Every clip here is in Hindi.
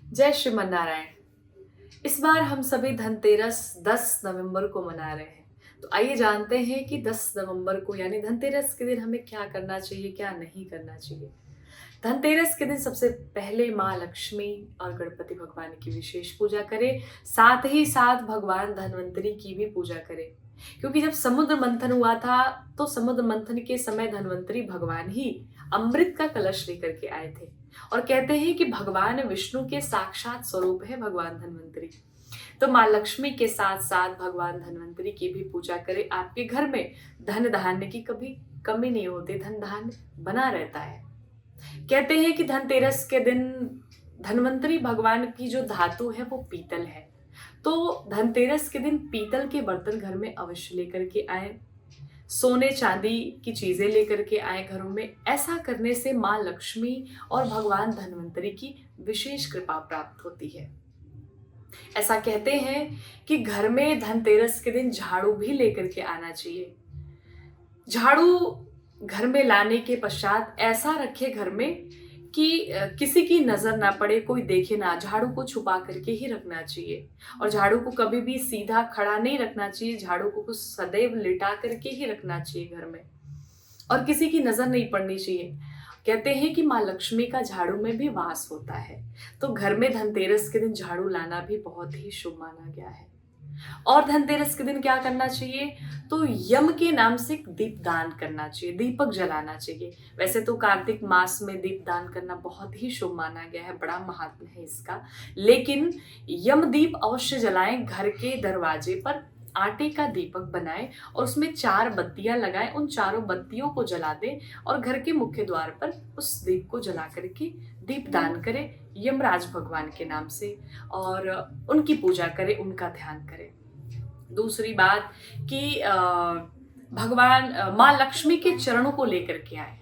जय श्रीमन नारायण। इस बार हम सभी धनतेरस 10 नवंबर को मना रहे हैं। तो आइए जानते हैं कि 10 नवंबर को यानी धनतेरस के दिन हमें क्या करना चाहिए, क्या नहीं करना चाहिए। धनतेरस के दिन सबसे पहले माँ लक्ष्मी और गणपति भगवान की विशेष पूजा करें। साथ ही साथ भगवान धन्वंतरी की भी पूजा करें, क्योंकि जब समुद्र मंथन हुआ था तो समुद्र मंथन के समय धन्वंतरी भगवान ही अमृत का कलश लेकर के आए थे। और कहते हैं कि भगवान विष्णु के साक्षात स्वरूप है भगवान धन्वंतरी। तो माँ लक्ष्मी के साथ साथ भगवान धन्वंतरी की भी पूजा करें। आपके घर में धन धान्य की कभी कमी नहीं होती, धन धान्य बना रहता है। कहते हैं कि धनतेरस के दिन धन्वंतरी भगवान की जो धातु है वो पीतल है। तो धनतेरस के दिन पीतल के बर्तन घर में अवश्य लेकर के आए। सोने चांदी की चीजें लेकर के आए घरों में। ऐसा करने से माँ लक्ष्मी और भगवान धन्वंतरी की विशेष कृपा प्राप्त होती है। ऐसा कहते हैं कि घर में धनतेरस के दिन झाड़ू भी लेकर के आना चाहिए। झाड़ू घर में लाने के पश्चात ऐसा रखे घर में कि किसी की नजर ना पड़े, कोई देखे ना। झाड़ू को छुपा करके ही रखना चाहिए और झाड़ू को कभी भी सीधा खड़ा नहीं रखना चाहिए। झाड़ू को कुछ सदैव लिटा करके ही रखना चाहिए घर में, और किसी की नजर नहीं पड़नी चाहिए। कहते हैं कि माँ लक्ष्मी का झाड़ू में भी वास होता है। तो घर में धनतेरस के दिन झाड़ू लाना भी बहुत ही शुभ माना गया है। और धनतेरस के दिन क्या करना चाहिए, तो यम के नाम से दीपदान करना चाहिए, दीपक जलाना चाहिए। वैसे तो कार्तिक मास में दीपदान करना बहुत ही शुभ माना गया है, बड़ा महात्म है इसका। लेकिन यम दीप अवश्य जलाएं। घर के दरवाजे पर आटे का दीपक बनाएं और उसमें 4 बत्तियां लगाएं। उन चारों बत्तियों को जला दें और घर के मुख्य द्वार पर उस दीप को जला करके दीपदान करें यमराज भगवान के नाम से, और उनकी पूजा करें, उनका ध्यान करें। दूसरी बात कि भगवान माँ लक्ष्मी के चरणों को लेकर के आए।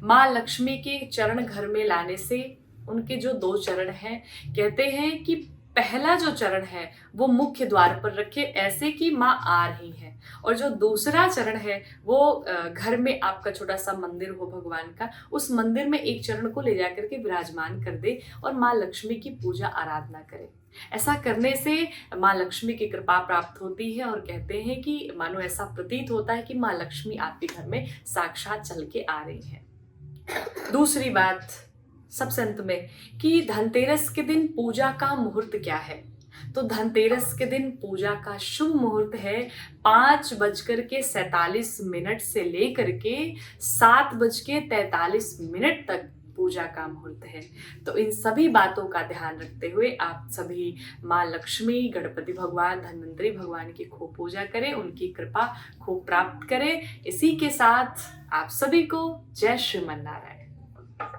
माँ लक्ष्मी के चरण घर में लाने से उनके जो 2 चरण हैं, कहते हैं कि पहला जो चरण है वो मुख्य द्वार पर रखे, ऐसे कि माँ आ रही हैं। और जो दूसरा चरण है वो घर में आपका छोटा सा मंदिर हो भगवान का, उस मंदिर में एक चरण को ले जाकर के विराजमान कर दे और माँ लक्ष्मी की पूजा आराधना करें। ऐसा करने से माँ लक्ष्मी की कृपा प्राप्त होती है और कहते हैं कि मानो ऐसा प्रतीत होता है कि माँ लक्ष्मी आपके घर में साक्षात चल के आ रही हैं। दूसरी बात सबसे अंत में कि धनतेरस के दिन पूजा का मुहूर्त क्या है। तो धनतेरस के दिन पूजा का शुभ मुहूर्त है 5:47 से लेकर के 7:43 तक पूजा का मुहूर्त है। तो इन सभी बातों का ध्यान रखते हुए आप सभी माँ लक्ष्मी, गणपति भगवान, धन्वंतरी भगवान की खूब पूजा करें, उनकी कृपा खूब प्राप्त करें। इसी के साथ आप सभी को जय श्रीमन नारायण।